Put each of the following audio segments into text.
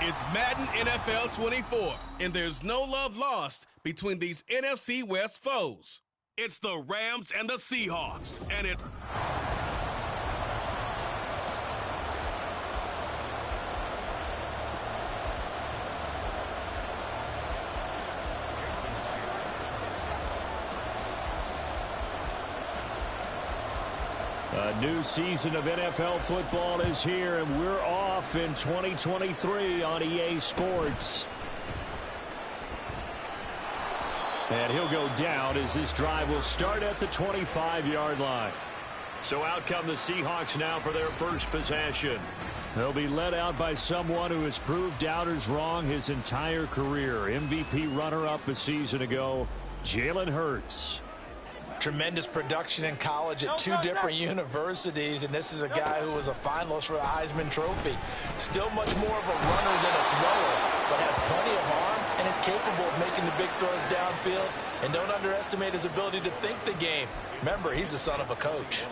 It's Madden NFL 24, and there's no love lost between these NFC West foes. It's the Rams and the Seahawks, and it... A new season of NFL football is here, and we're off in 2023 on EA Sports. And he'll go down as this drive will start at the 25-yard line. So out come the Seahawks now for their first possession. They'll be led out by someone who has proved doubters wrong his entire career. MVP runner-up a season ago, Jalen Hurts. Tremendous production in college at two different universities, and this is a guy who was a finalist for the Heisman Trophy. Still much more of a runner than a thrower, but has plenty of arm and is capable of making the big throws downfield. And don't underestimate his ability to think the game. Remember, he's the son of a coach.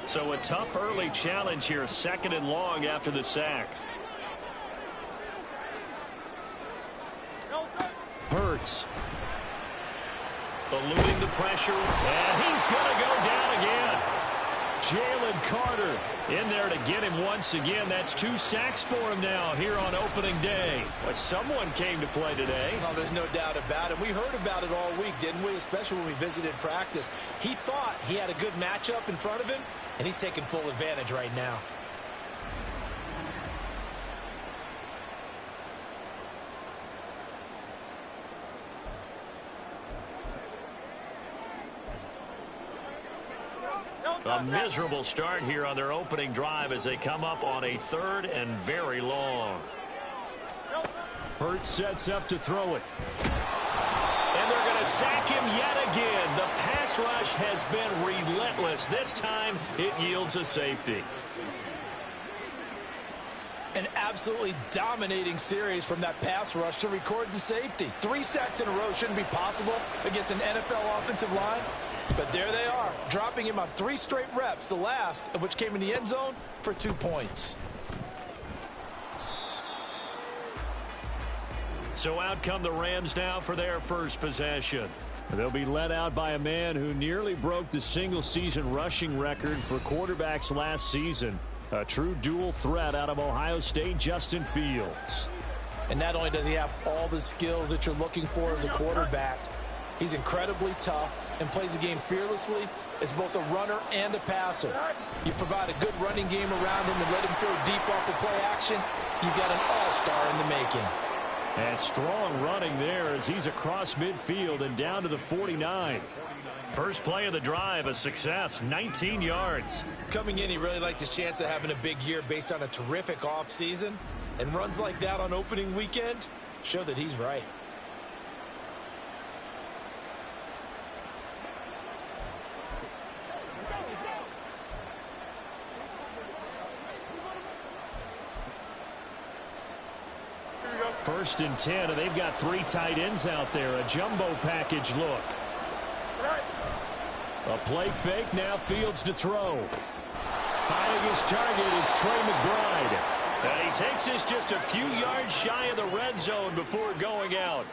So a tough early challenge here, 2nd and long after the sack. Hurts. Eluding the pressure, and he's going to go down again. Jalen Carter in there to get him once again. That's 2 sacks for him now here on opening day. Well, someone came to play today. Well, there's no doubt about it. We heard about it all week, didn't we? Especially when we visited practice. He thought he had a good matchup in front of him, and he's taking full advantage right now. A miserable start here on their opening drive as they come up on a 3rd and very long. Hurts sets up to throw it. And they're going to sack him yet again. The pass rush has been relentless. This time it yields a safety. An absolutely dominating series from that pass rush to record the safety. 3 sacks in a row shouldn't be possible against an NFL offensive line. But there they are, dropping him on 3 straight reps, the last of which came in the end zone for 2 points. So out come the Rams now for their first possession. They'll be led out by a man who nearly broke the single-season rushing record for quarterbacks last season. A true dual threat out of Ohio State, Justin Fields. And not only does he have all the skills that you're looking for as a quarterback, he's incredibly tough and plays the game fearlessly as both a runner and a passer. You provide a good running game around him and let him throw deep off the play action, you've got an all-star in the making. And strong running there as he's across midfield and down to the 49. First play of the drive, a success, 19 yards. Coming in, he really liked his chance of having a big year based on a terrific offseason. And runs like that on opening weekend show that he's right. First and 10, and they've got 3 tight ends out there. A jumbo package look. A play fake, now Fields to throw. Finding his target, it's Trey McBride. And he takes this just a few yards shy of the red zone before going out.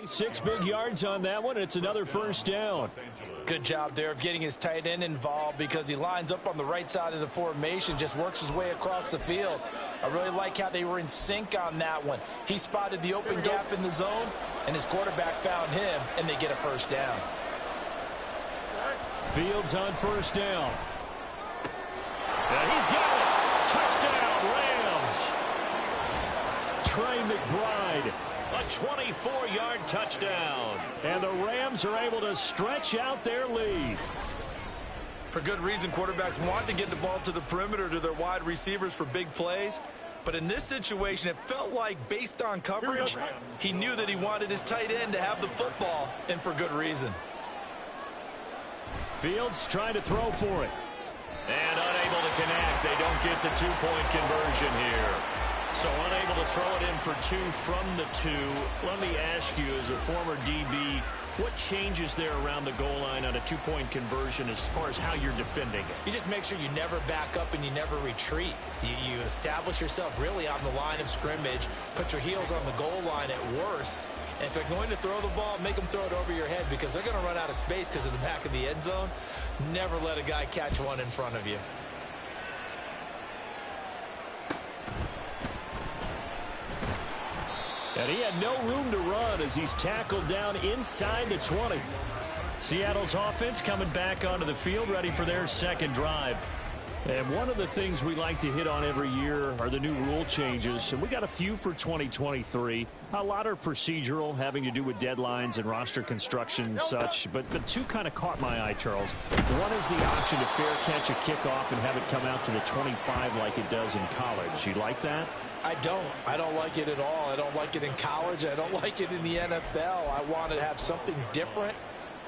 6 big yards on that one. It's another first down. Good job there of getting his tight end involved because he lines up on the right side of the formation, just works his way across the field. I really like how they were in sync on that one. He spotted the open gap in the zone, and his quarterback found him, and they get a first down. Fields on first down. And he's got it. Touchdown, Rams. Trey McBride. A 24-yard touchdown. And the Rams are able to stretch out their lead. For good reason, quarterbacks want to get the ball to the perimeter to their wide receivers for big plays. But in this situation, it felt like, based on coverage, he knew that he wanted his tight end to have the football, and for good reason. Fields trying to throw for it. And unable to connect. They don't get the two-point conversion here. So unable to throw it in for 2 from the 2. Let me ask you, as a former DB, what changes there around the goal line on a two-point conversion as far as how you're defending it? You just make sure you never back up and you never retreat. You establish yourself really on the line of scrimmage, put your heels on the goal line at worst. And if they're going to throw the ball, make them throw it over your head because they're going to run out of space because of the back of the end zone. Never let a guy catch one in front of you. And he had no room to run as he's tackled down inside the 20. Seattle's offense coming back onto the field, ready for their second drive. And one of the things we like to hit on every year are the new rule changes. And we got a few for 2023. A lot are procedural, having to do with deadlines and roster construction and such. But the 2 kind of caught my eye, Charles. One is the option to fair catch a kickoff and have it come out to the 25 like it does in college. You like that? I don't. I don't like it at all. I don't like it in college. I don't like it in the NFL. I want to have something different.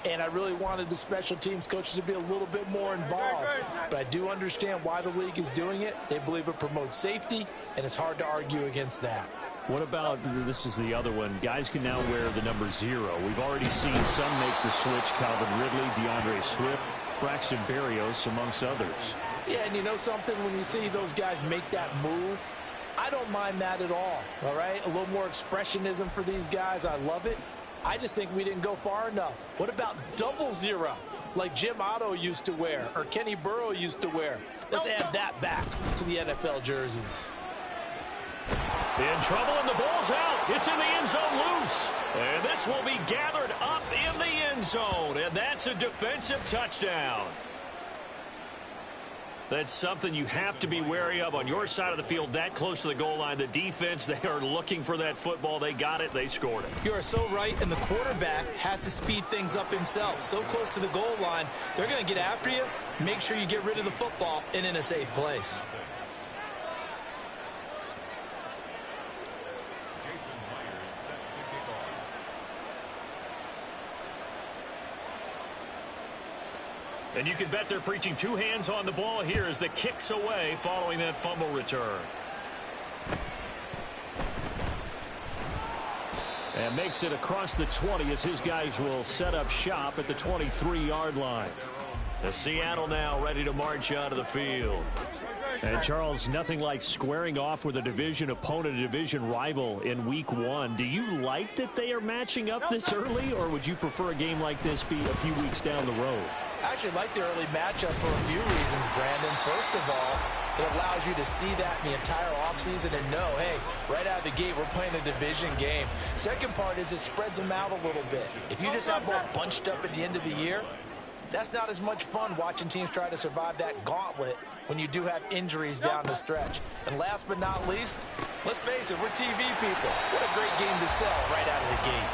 And I really wanted the special teams coaches to be a little bit more involved. But I do understand why the league is doing it. They believe it promotes safety, and it's hard to argue against that. What about, this is the other one, guys can now wear the number 0. We've already seen some make the switch, Calvin Ridley, DeAndre Swift, Braxton Berrios, amongst others. Yeah, and you know something? When you see those guys make that move, I don't mind that at all right? A little more expressionism for these guys. I love it. I just think we didn't go far enough. What about 00, like Jim Otto used to wear or Kenny Burrow used to wear? Let's add that back to the NFL jerseys. In trouble, and the ball's out. It's in the end zone loose. And this will be gathered up in the end zone. And that's a defensive touchdown. That's something you have to be wary of on your side of the field, that close to the goal line. The defense, they are looking for that football. They got it. They scored it. You are so right, and the quarterback has to speed things up himself. So close to the goal line, they're going to get after you. Make sure you get rid of the football and in a safe place. And you can bet they're preaching 2 hands on the ball here as the kick's away following that fumble return. And makes it across the 20 as his guys will set up shop at the 23-yard line. The Seattle now ready to march out of the field. And, Charles, nothing like squaring off with a division opponent, a division rival in Week 1. Do you like that they are matching up this early, or would you prefer a game like this be a few weeks down the road? I actually like the early matchup for a few reasons, Brandon. First of all, it allows you to see that in the entire offseason and know, hey, right out of the gate, we're playing a division game. Second part is it spreads them out a little bit. If you just have them all bunched up at the end of the year, that's not as much fun watching teams try to survive that gauntlet when you do have injuries down the stretch. And last but not least, let's face it, we're TV people. What a great game to sell right out of the gate.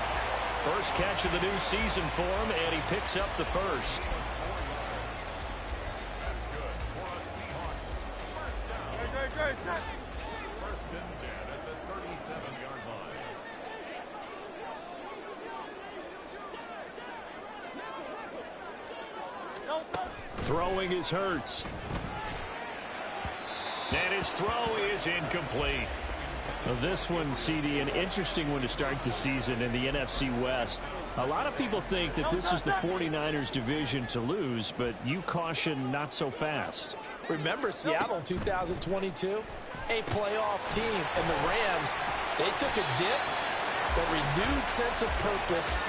First catch of the new season for him, and he picks up the first. First and 10 at the 37-yard line. Throwing is Hurts. And his throw is incomplete. Well, this one, CD, an interesting one to start the season in the NFC West. A lot of people think that this is the 49ers division to lose, but you caution not so fast. Remember Seattle 2022? A playoff team, and the Rams, they took a dip, but renewed sense of purpose,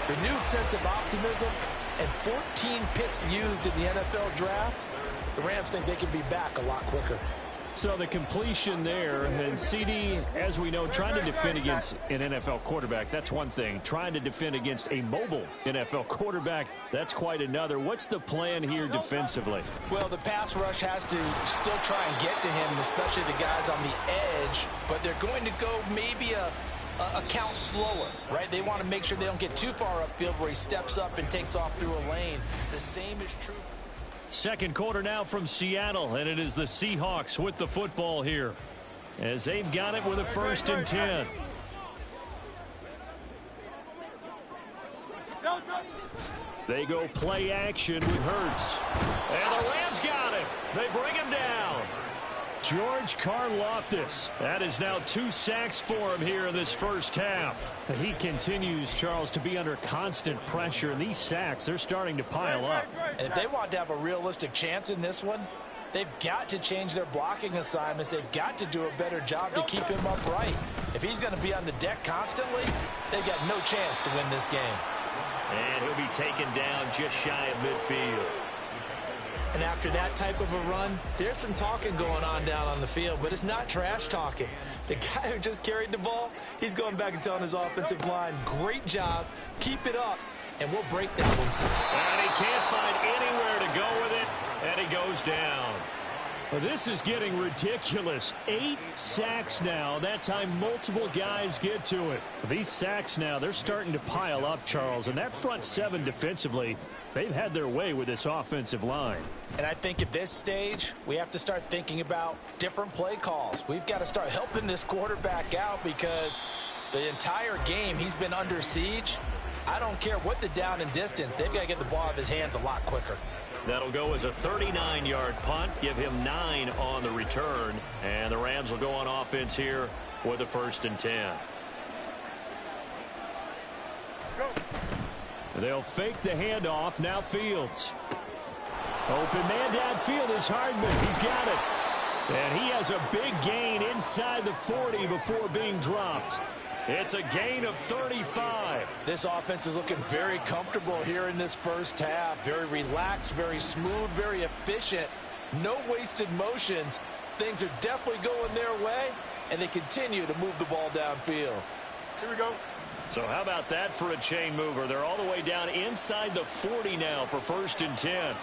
renewed sense of optimism, and 14 picks used in the NFL draft. The Rams think they can be back a lot quicker. So the completion there, and CD, as we know, trying to defend against an NFL quarterback, that's one thing. Trying to defend against a mobile NFL quarterback, that's quite another. What's the plan here defensively? Well, the pass rush has to still try and get to him, especially the guys on the edge, but they're going to go maybe a count slower, right? They want to make sure they don't get too far upfield where he steps up and takes off through a lane. The same is true. Second quarter now from Seattle, and it is the Seahawks with the football here as they've got it with a 1st and 10. They go play action with Hurts. And the Rams got him. They bring him down. George Karlaftis. That is now 2 sacks for him here in this first half. He continues, Charles, to be under constant pressure. And these sacks, they're starting to pile up. And if they want to have a realistic chance in this one, they've got to change their blocking assignments. They've got to do a better job to keep him upright. If he's going to be on the deck constantly, they've got no chance to win this game. And he'll be taken down just shy of midfield. And after that type of a run, there's some talking going on down on the field, but it's not trash talking. The guy who just carried the ball, he's going back and telling his offensive line, great job, keep it up, and we'll break that one soon. And he can't find anywhere to go with it, and he goes down. Well, this is getting ridiculous. 8 sacks now. That's how multiple guys get to it. These sacks now, they're starting to pile up, Charles, and that front 7 defensively, they've had their way with this offensive line. And I think at this stage, we have to start thinking about different play calls. We've got to start helping this quarterback out because the entire game he's been under siege. I don't care what the down and distance. They've got to get the ball out of his hands a lot quicker. That'll go as a 39-yard punt, give him 9 on the return, and the Rams will go on offense here with a 1st and 10. Go. They'll fake the handoff. Now Fields. Open man downfield is Hardman. He's got it. And he has a big gain inside the 40 before being dropped. It's a gain of 35. This offense is looking very comfortable here in this first half. Very relaxed, very smooth, very efficient. No wasted motions. Things are definitely going their way, and they continue to move the ball downfield. Here we go. So how about that for a chain mover? They're all the way down inside the 40 now for 1st and 10.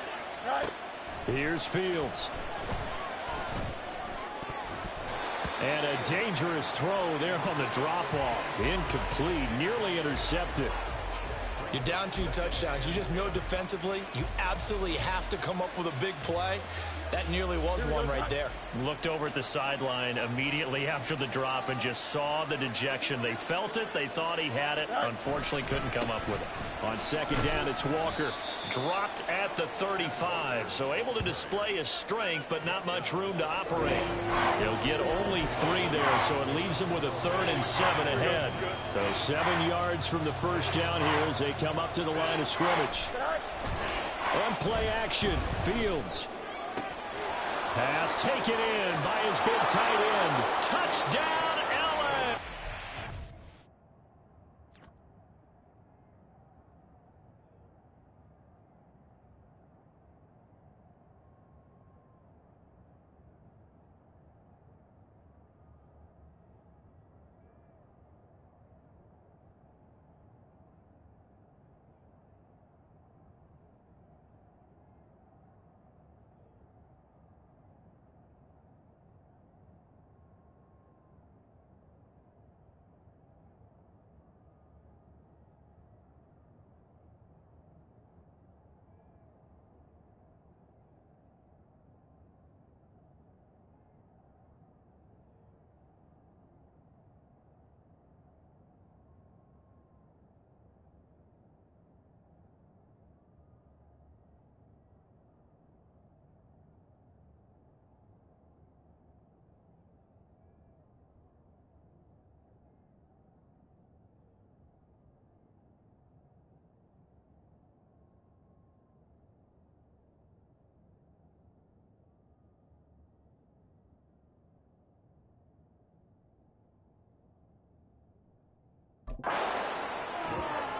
Right. Here's Fields. And a dangerous throw there on the drop-off. Incomplete, nearly intercepted. You're down 2 touchdowns. You just know defensively you absolutely have to come up with a big play. That nearly was one right there. Looked over at the sideline immediately after the drop and just saw the dejection. They felt it. They thought he had it. Unfortunately, couldn't come up with it. On 2nd down, it's Walker. Dropped at the 35. So able to display his strength, but not much room to operate. He'll get only 3 there, so it leaves him with a 3rd and 7 ahead. So 7 yards from the first down here as they come up to the line of scrimmage. On play action, Fields. Pass taken in by his big tight end. Touchdown, LA!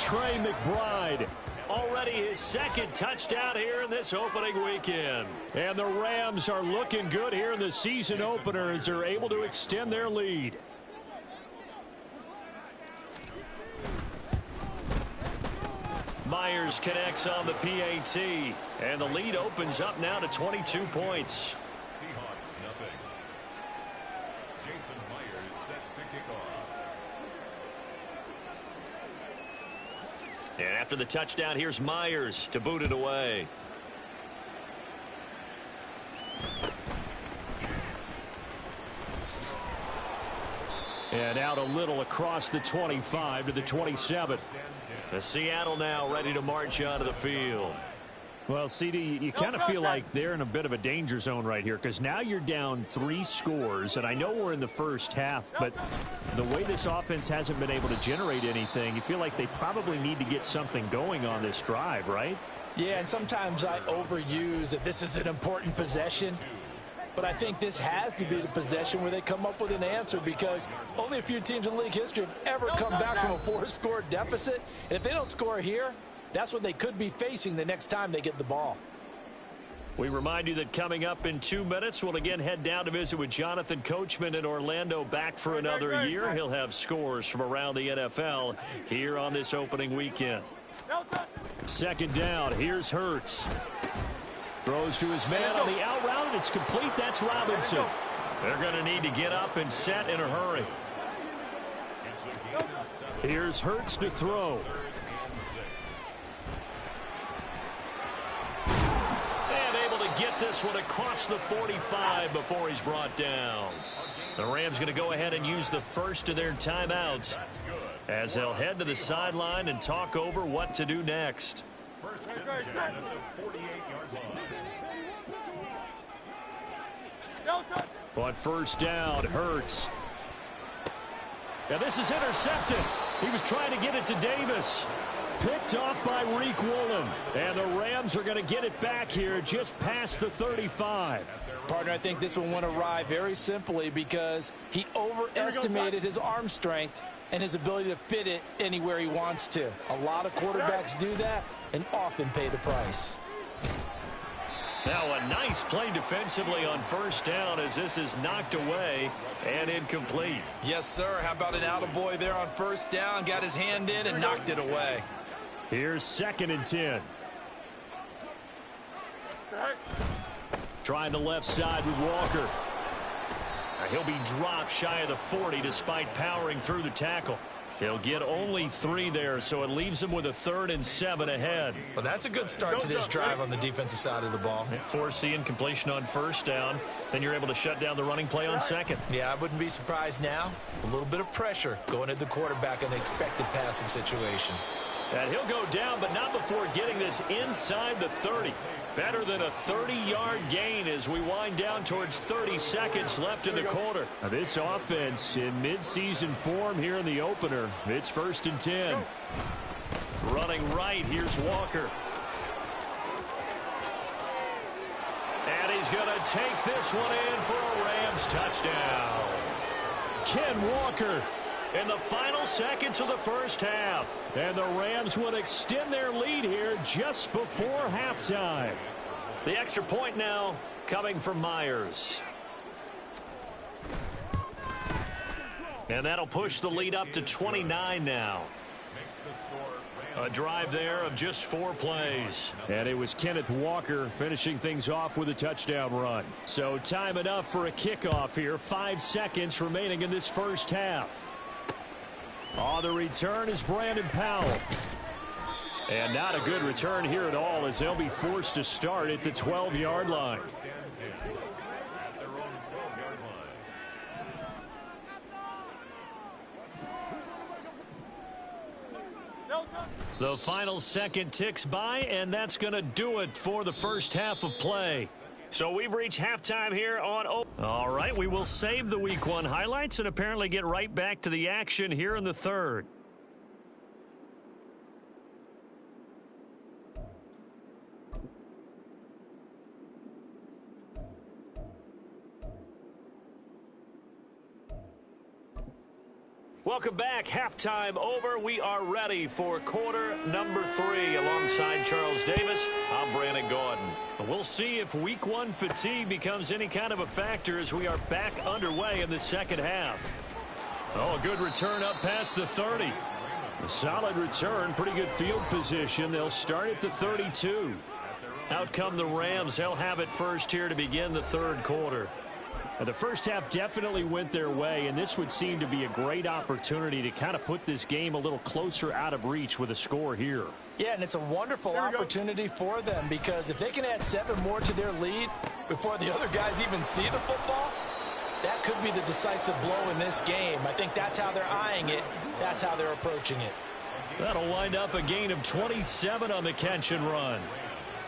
Trey McBride. Already his second touchdown here in this opening weekend. And the Rams are looking good here in the season opener as they're able to extend their lead. Myers connects on the PAT, and the lead opens up now to 22 points. Seahawks nothing. Jason Myers set to kick off. And after the touchdown, here's Myers to boot it away. And out a little across the 25 to the 27. The Seattle now ready to march onto the field. Well, CD, you kind of feel like they're in a bit of a danger zone right here because now you're down 3 scores, and I know we're in the first half, but the way this offense hasn't been able to generate anything, you feel like they probably need to get something going on this drive, right? Yeah, and sometimes I overuse that this is an important possession. But I think this has to be the possession where they come up with an answer because only a few teams in league history have ever come back from a 4-score deficit. And if they don't score here, that's what they could be facing the next time they get the ball. We remind you that coming up in 2 minutes, we'll again head down to visit with Jonathan Coachman in Orlando, back for another year. He'll have scores from around the NFL here on this opening weekend. Second down, here's Hurts. Throws to his man on the out route, and it's complete. That's Robinson. They're going to need to get up and set in a hurry. Here's Hurts to throw. And able to get this one across the 45 before he's brought down. The Rams going to go ahead and use the first of their timeouts as they'll head to the sideline and talk over what to do next. First and 10 at the 48-yard line. On first down, Hurts. Now this is intercepted. He was trying to get it to Davis. Picked off by Reek Woolen. And the Rams are going to get it back here just past the 35. Partner, I think this one went awry very simply because he overestimated his arm strength and his ability to fit it anywhere he wants to. A lot of quarterbacks do that and often pay the price. Now a nice play defensively on first down as this is knocked away and incomplete. Yes, sir. How about an attaboy there on first down? Got his hand in and knocked it away. Here's second and 10. Trying the left side with Walker. He'll be dropped shy of the 40 despite powering through the tackle. He'll get only 3 there, so it leaves him with a 3rd and 7 ahead. Well, that's a good start to this drive on the defensive side of the ball. Force the incompletion on first down. Then you're able to shut down the running play on second. Yeah, I wouldn't be surprised now. A little bit of pressure going at the quarterback in an expected passing situation. And he'll go down, but not before getting this inside the 30. Better than a 30-yard gain as we wind down towards 30 seconds left in the quarter. Now this offense in midseason form here in the opener. It's first and 10. Running right, here's Walker. And he's going to take this one in for a Rams touchdown. Ken Walker in the final seconds of the first half. And the Rams would extend their lead here just before halftime. The extra point now coming from Myers. And that'll push the lead up to 29 now. A drive there of just 4 plays. And it was Kenneth Walker finishing things off with a touchdown run. So time enough for a kickoff here. 5 seconds remaining in this first half. On the return is Brandon Powell. And not a good return here at all as they'll be forced to start at the 12-yard line. The final second ticks by, and that's going to do it for the first half of play. So we've reached halftime here on... All right, we will save the Week 1 highlights and apparently get right back to the action here in the third. Welcome back. Halftime over. We are ready for quarter number 3. Alongside Charles Davis, I'm Brandon Gordon. We'll see if week 1 fatigue becomes any kind of a factor as we are back underway in the second half. Oh, a good return up past the 30. A solid return, pretty good field position. They'll start at the 32. Out come the Rams. They'll have it first here to begin the third quarter. Now, the first half definitely went their way, and this would seem to be a great opportunity to kind of put this game a little closer out of reach with a score here. Yeah, and it's a wonderful opportunity for them because if they can add 7 more to their lead before the other guys even see the football, that could be the decisive blow in this game. I think that's how they're eyeing it. That's how they're approaching it. That'll wind up a gain of 27 on the catch and run.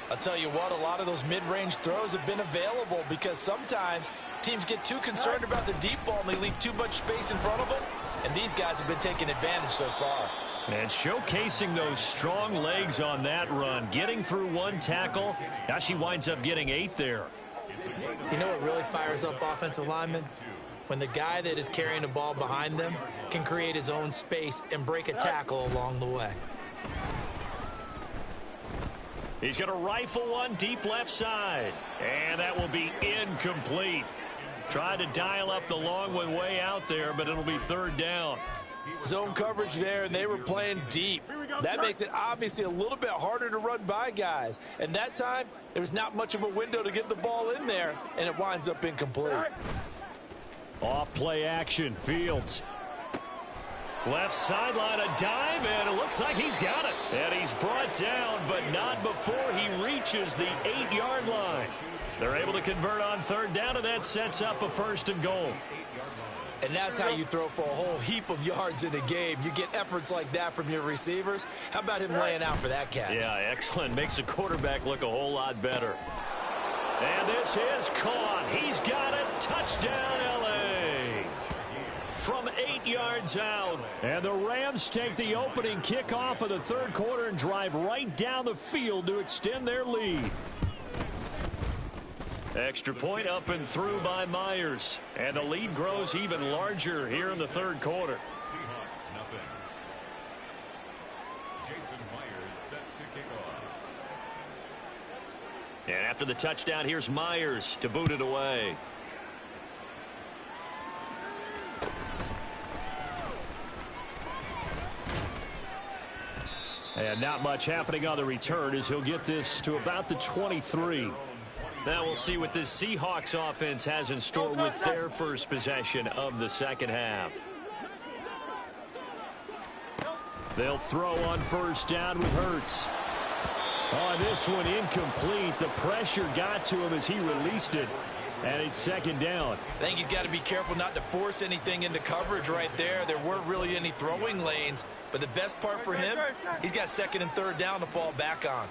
I'll tell you what, a lot of those mid-range throws have been available because sometimes teams get too concerned about the deep ball and they leave too much space in front of them, and these guys have been taking advantage so far. And showcasing those strong legs on that run, getting through 1 tackle. Now she winds up getting 8 there. You know what really fires up offensive linemen? When the guy that is carrying the ball behind them can create his own space and break a tackle along the way. He's going to rifle one deep left side. And that will be incomplete. Tried to dial up the long one way out there, but it'll be third down. Zone coverage there, and they were playing deep. That makes it obviously a little bit harder to run by guys. And that time, there was not much of a window to get the ball in there, and it winds up incomplete. Off play action, Fields. Left sideline, a dive, and it looks like he's got it. And he's brought down, but not before he reaches the 8-yard line. They're able to convert on third down, and that sets up a 1st and goal. And that's how you throw for a whole heap of yards in a game. You get efforts like that from your receivers. How about him laying out for that catch? Yeah, excellent. Makes the quarterback look a whole lot better. And this is caught. He's got it. Touchdown, L.A. From 8 yards out. And the Rams take the opening kickoff of the third quarter and drive right down the field to extend their lead. Extra point up and through by Myers. And the lead grows even larger here in the third quarter. Seahawks, nothing. Jason Myers set to kick off. And after the touchdown, here's Myers to boot it away. And not much happening on the return as he'll get this to about the 23. Now we'll see what this Seahawks offense has in store with their first possession of the second half. They'll throw on first down with Hurts. Oh, this one incomplete. The pressure got to him as he released it. And it's second down. I think he's got to be careful not to force anything into coverage right there. There weren't really any throwing lanes. But the best part for him, he's got second and third down to fall back on.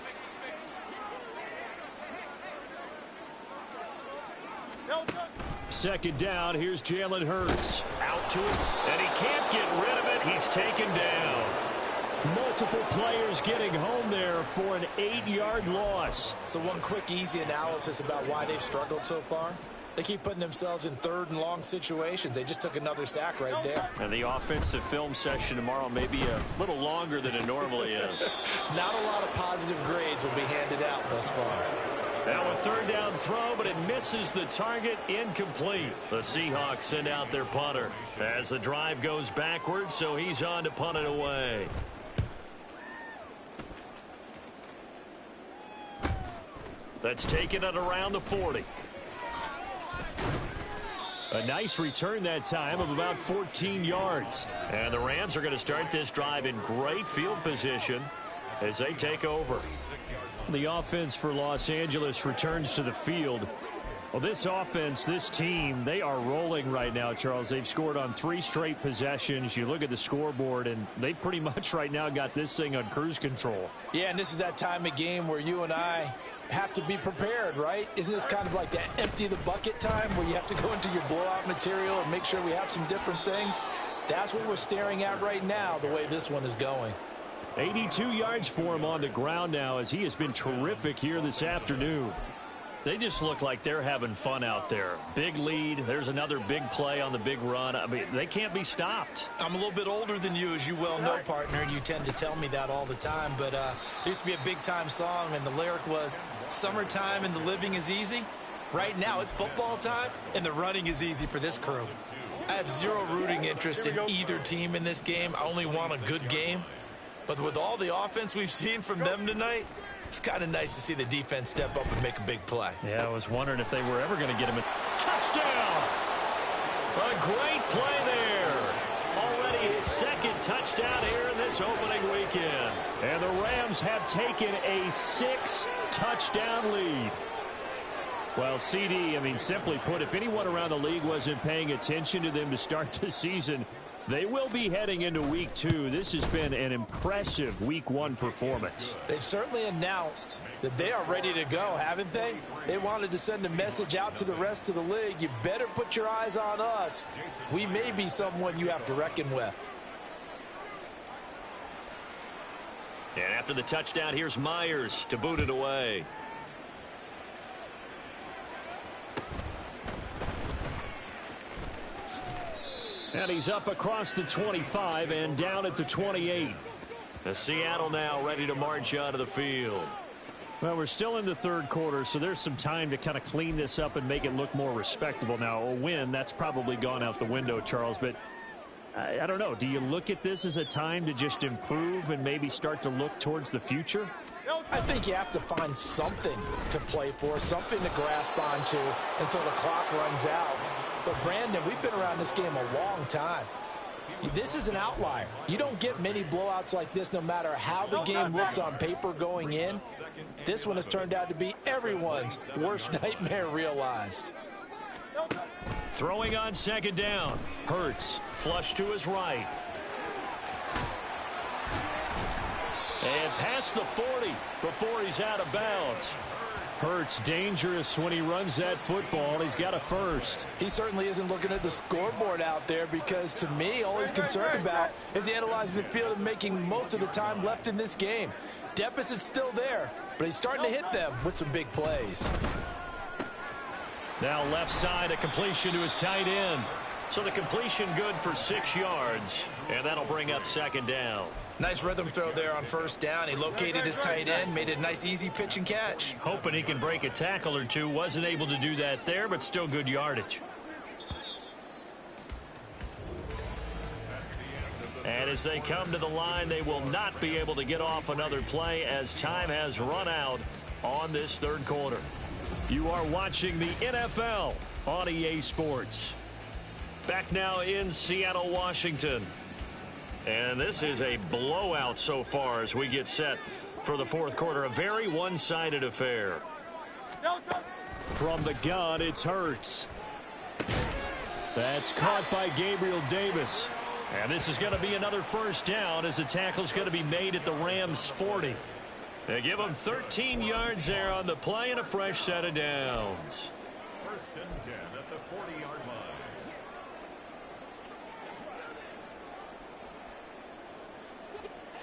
Second down, here's Jalen Hurts. Out to it, and he can't get rid of it. He's taken down. Multiple players getting home there for an 8-yard loss. So one quick, easy analysis about why they've struggled so far. They keep putting themselves in third and long situations. They just took another sack right there. And the offensive film session tomorrow may be a little longer than it normally is. Not a lot of positive grades will be handed out thus far. Now a third down throw, but it misses the target, incomplete. The Seahawks send out their punter as the drive goes backwards, so he's on to punt it away. That's taken it around the 40. A nice return that time of about 14 yards. And the Rams are going to start this drive in great field position as they take over. The offense for Los Angeles returns to the field. Well, this offense, this team, they are rolling right now, Charles. They've scored on 3 straight possessions. You look at the scoreboard, and they pretty much right now got this thing on cruise control. Yeah, and this is that time of game where you and I have to be prepared, right? Isn't this kind of like that empty the bucket time where you have to go into your blowout material and make sure we have some different things? That's what we're staring at right now, the way this one is going. 82 yards for him on the ground now as he has been terrific here this afternoon. They just look like they're having fun out there. Big lead. There's another big play on the big run. I mean, they can't be stopped. I'm a little bit older than you, as you well know, partner, and you tend to tell me that all the time. But there used to be a big-time song, and the lyric was, "Summertime and the living is easy." Right now, it's football time, and the running is easy for this crew. I have zero rooting interest in either team in this game. I only want a good game. But with all the offense we've seen from them tonight, it's kind of nice to see the defense step up and make a big play. Yeah, I was wondering if they were ever going to get him a touchdown. A great play there. Already his second touchdown here in this opening weekend. And the Rams have taken a 6-touchdown lead. Well, CD, I mean, simply put, if anyone around the league wasn't paying attention to them to start the season, they will be heading into week 2. This has been an impressive week 1 performance. They've certainly announced that they are ready to go, haven't they? They wanted to send a message out to the rest of the league. You better put your eyes on us. We may be someone you have to reckon with. And after the touchdown, here's Myers to boot it away. And he's up across the 25 and down at the 28. The Seattle now ready to march out of the field. Well, we're still in the third quarter, so there's some time to kind of clean this up and make it look more respectable. Now, a win, that's probably gone out the window, Charles, but I don't know. Do you look at this as a time to just improve and maybe start to look towards the future? I think you have to find something to play for, something to grasp onto until the clock runs out. But, Brandon, we've been around this game a long time. This is an outlier. You don't get many blowouts like this no matter how the game looks on paper going in. This one has turned out to be everyone's worst nightmare realized. Throwing on second down. Hurts. Flush to his right. And past the 40 before he's out of bounds. Hurts dangerous when he runs that football. He's got a first. He certainly isn't looking at the scoreboard out there because, to me, all he's concerned about is analyzing the field and making most of the time left in this game. Deficit's still there, but he's starting to hit them with some big plays. Now left side, a completion to his tight end. So the completion good for 6 yards, and that'll bring up second down. Nice rhythm throw there on first down. He located his tight end, made it a nice, easy pitch and catch. Hoping he can break a tackle or two. Wasn't able to do that there, but still good yardage. And as they come to the line, they will not be able to get off another play as time has run out on this third quarter. You are watching the NFL on EA Sports. Back now in Seattle, Washington. And this is a blowout so far as we get set for the fourth quarter. A very one-sided affair. From the gun, it's Hurts. That's caught by Gabriel Davis. And this is going to be another first down as the tackle's going to be made at the Rams' 40. They give them 13 yards there on the play and a fresh set of downs. First and 10 at the 40-yard line.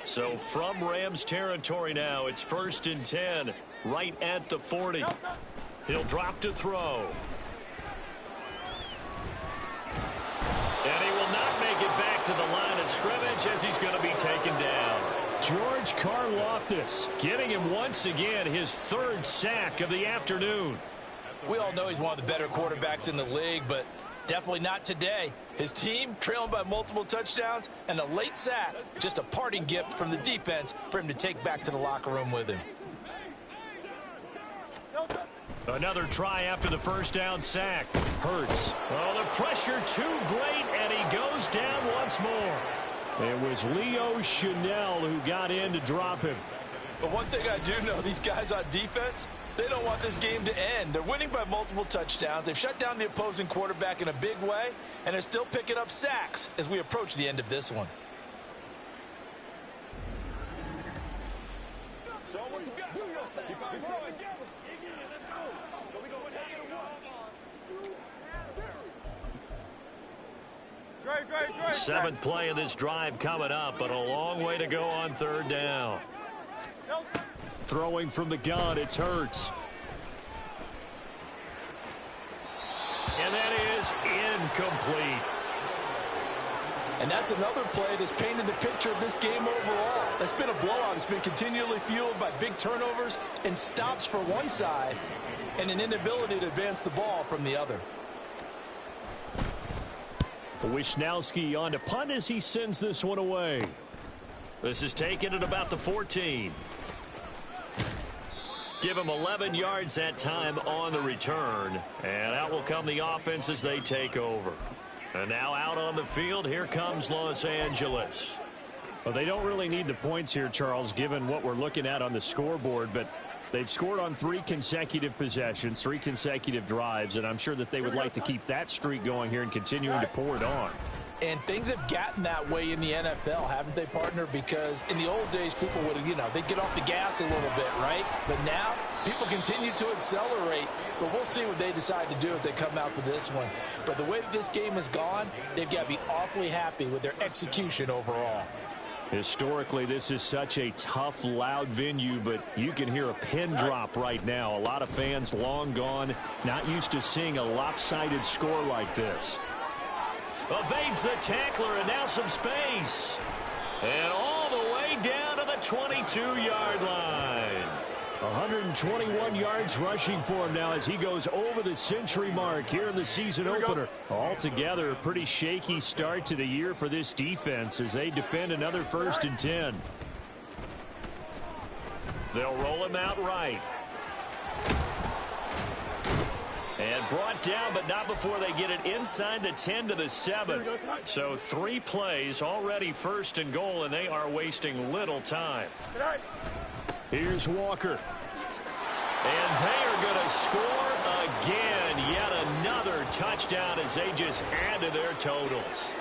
So from Rams territory now, it's first and 10 right at the 40. He'll drop to throw. And he will not make it back to the line of scrimmage as he's going to be taken down. George Karlaftis getting him once again his third sack of the afternoon. We all know he's one of the better quarterbacks in the league, but definitely not today. His team trailing by multiple touchdowns and a late sack, just a parting gift from the defense for him to take back to the locker room with him. Another try after the first down sack. Hurts. Oh, the pressure too great, and he goes down once more. It was Leo Chanel who got in to drop him. But one thing I do know, these guys on defense, they don't want this game to end. They're winning by multiple touchdowns. They've shut down the opposing quarterback in a big way, and they're still picking up sacks as we approach the end of this one. Someone's got to do your thing. Keep it together. Let's go. So we gonna take it Great. Seventh play of this drive coming up, but a long way to go on third down. Throwing from the gun, it's Hurts. is incomplete. And that's another play that's painted the picture of this game overall. It's been a blowout. It's been continually fueled by big turnovers and stops for one side and an inability to advance the ball from the other. Wisnowski on to punt as he sends this one away. This is taken at about the 14. Give him 11 yards that time on the return. And out will come the offense as they take over. And now out on the field, here comes Los Angeles. Well, they don't really need the points here, Charles, given what we're looking at on the scoreboard. But they've scored on 3 consecutive possessions, 3 consecutive drives, and I'm sure that they would like to keep that streak going here and continuing to pour it on. And things have gotten that way in the NFL, haven't they, partner? Because in the old days, people would, they'd get off the gas a little bit, right? But now, people continue to accelerate. But we'll see what they decide to do as they come out for this one. But the way that this game has gone, they've got to be awfully happy with their execution overall. Historically, this is such a tough, loud venue, but you can hear a pin drop right now. A lot of fans long gone, not used to seeing a lopsided score like this. Evades the tackler, and now some space. And all the way down to the 22-yard line. 121 yards rushing for him now as he goes over the century mark here in the season opener. Altogether, a pretty shaky start to the year for this defense as they defend another 1st and 10. They'll roll him out right. And brought down, but not before they get it inside the 10 to the 7. So 3 plays, already 1st and goal, and they are wasting little time. Here's Walker. And they are going to score again. Yet another touchdown as they just add to their totals.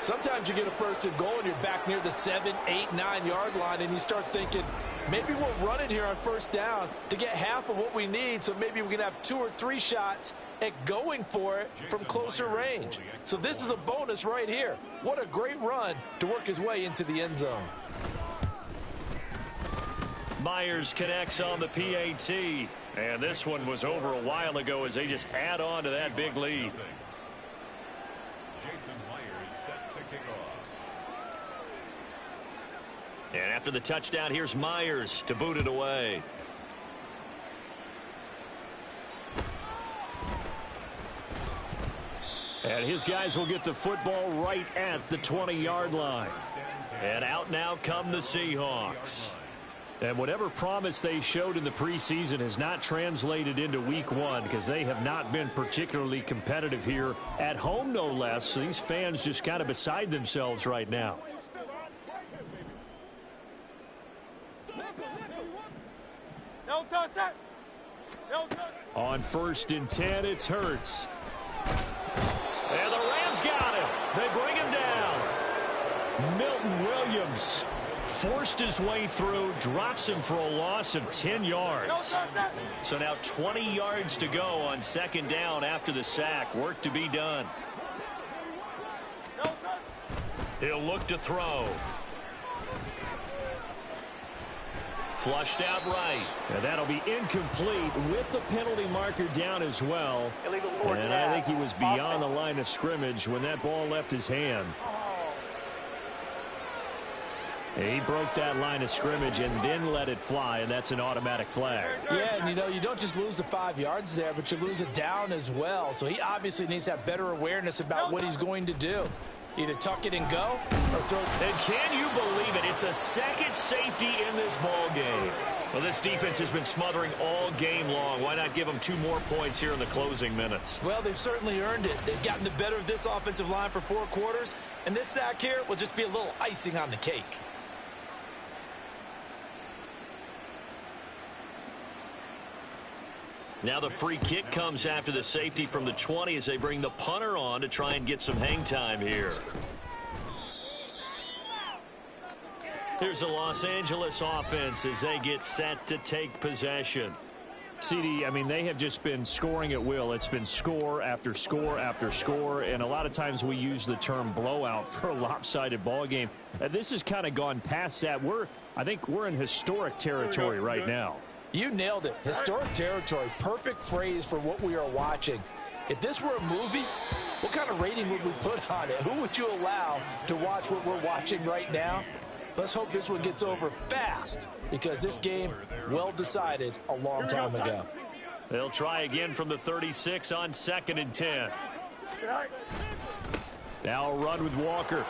Sometimes you get a 1st and goal and you're back near the 7, 8, 9 yard line and you start thinking, maybe we'll run it here on 1st down to get half of what we need, so maybe we can have 2 or 3 shots at going for it from closer range. So this is a bonus right here. What a great run to work his way into the end zone. Myers connects on the PAT. And this one was over a while ago as they just add on to that big lead. Jason Myers set to kick off. And after the touchdown, here's Myers to boot it away. And his guys will get the football right at the 20-yard line. And out now come the Seahawks. And whatever promise they showed in the preseason has not translated into week 1 because they have not been particularly competitive here at home, no less. So these fans just kind of beside themselves right now. On 1st and 10, it's Hurts. And the Rams got him. They bring him down. Milton Williams Forced his way through, drops him for a loss of 10 yards. So now 20 yards to go on 2nd down after the sack. Work to be done. He'll look to throw. Flushed out right. And that'll be incomplete with the penalty marker down as well. And I think he was beyond the line of scrimmage when that ball left his hand. He broke that line of scrimmage and then let it fly, and that's an automatic flag. Yeah, and you don't just lose the 5 yards there, but you lose it down as well. So he obviously needs to have better awareness about what he's going to do. Either tuck it and go or throw. And can you believe it? It's a second safety in this ball game. Well, this defense has been smothering all game long. Why not give them 2 more points here in the closing minutes? Well, they've certainly earned it. They've gotten the better of this offensive line for 4 quarters, and this sack here will just be a little icing on the cake. Now the free kick comes after the safety from the 20 as they bring the punter on to try and get some hang time here. Here's the Los Angeles offense as they get set to take possession. CD, I mean, they have just been scoring at will. It's been score after score after score, and a lot of times we use the term blowout for a lopsided ball game. This has kind of gone past that. I think we're in historic territory right now. You nailed it. Historic territory. Perfect phrase for what we are watching. If this were a movie, what kind of rating would we put on it? Who would you allow to watch what we're watching right now? Let's hope this one gets over fast, because this game, well decided a long time ago. They'll try again from the 36 on 2nd and 10. Now a run with Walker.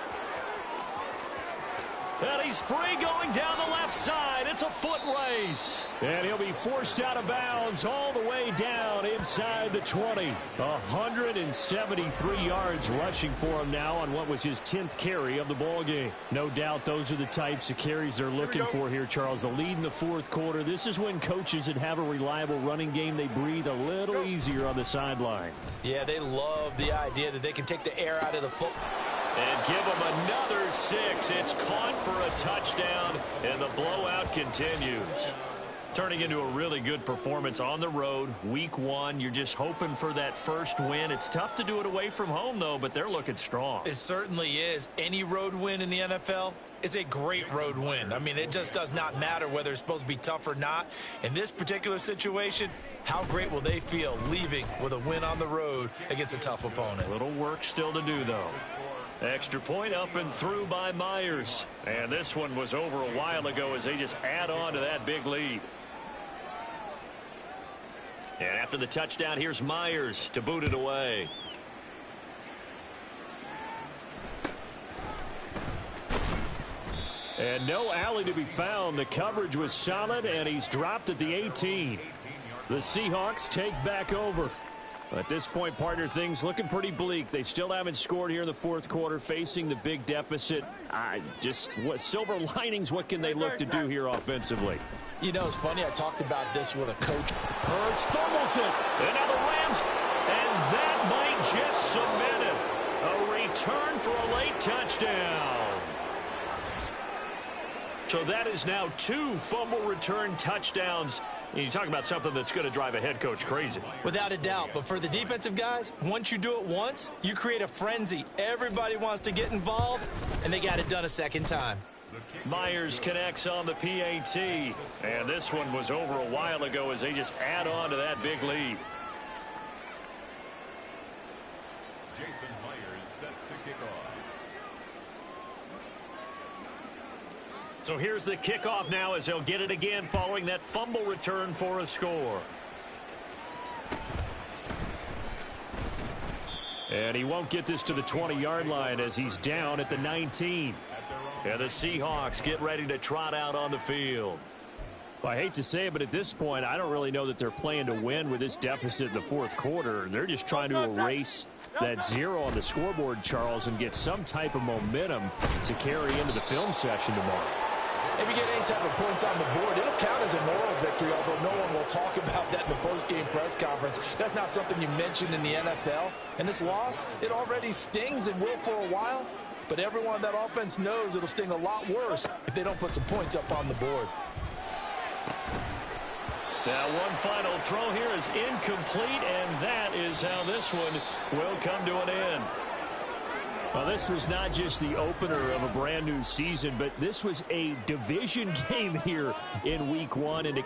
And he's free going down the left side. It's a foot race. And he'll be forced out of bounds all the way down inside the 20. 173 yards rushing for him now on what was his 10th carry of the ball game. No doubt those are the types of carries they're looking for here, Charles. The lead in the fourth quarter. This is when coaches that have a reliable running game, they breathe a little easier on the sideline. Yeah, they love the idea that they can take the air out of the foot. And give them another 6. It's caught for a touchdown, and the blowout continues. Turning into a really good performance on the road. Week 1, you're just hoping for that first win. It's tough to do it away from home, though, but they're looking strong. It certainly is. Any road win in the NFL is a great road win. I mean, it just does not matter whether it's supposed to be tough or not. In this particular situation, how great will they feel leaving with a win on the road against a tough opponent? Little work still to do, though. Extra point up and through by Myers. And this one was over a while ago as they just add on to that big lead. And after the touchdown, here's Myers to boot it away. And no alley to be found. The coverage was solid, and he's dropped at the 18. The Seahawks take back over. At this point, partner, things looking pretty bleak. They still haven't scored here in the fourth quarter, facing the big deficit. What silver linings, what can they look to do here offensively? You know, it's funny, I talked about this with a coach. Hurts fumbles it. And now the Rams, and that might just cement it. A return for a late touchdown. So that is now 2 fumble return touchdowns. And you talk about something that's going to drive a head coach crazy. Without a doubt. But for the defensive guys, once you do it once, you create a frenzy. Everybody wants to get involved, and they got it done a second time. Myers connects on the PAT. And this one was over a while ago as they just add on to that big lead. Jason Myers set to kick off. So here's the kickoff now as they'll get it again following that fumble return for a score. And he won't get this to the 20-yard line as he's down at the 19. And the Seahawks get ready to trot out on the field. Well, I hate to say it, but at this point, I don't really know that they're playing to win with this deficit in the fourth quarter. They're just trying to erase that 0 on the scoreboard, Charles, and get some type of momentum to carry into the film session tomorrow. If you get any type of points on the board, it'll count as a moral victory, although no one will talk about that in the post-game press conference. That's not something you mentioned in the NFL. And this loss, it already stings and will for a while. But everyone on that offense knows it'll sting a lot worse if they don't put some points up on the board. Now one final throw here is incomplete, and that is how this one will come to an end. Well, this was not just the opener of a brand new season, but this was a division game here in week 1, and it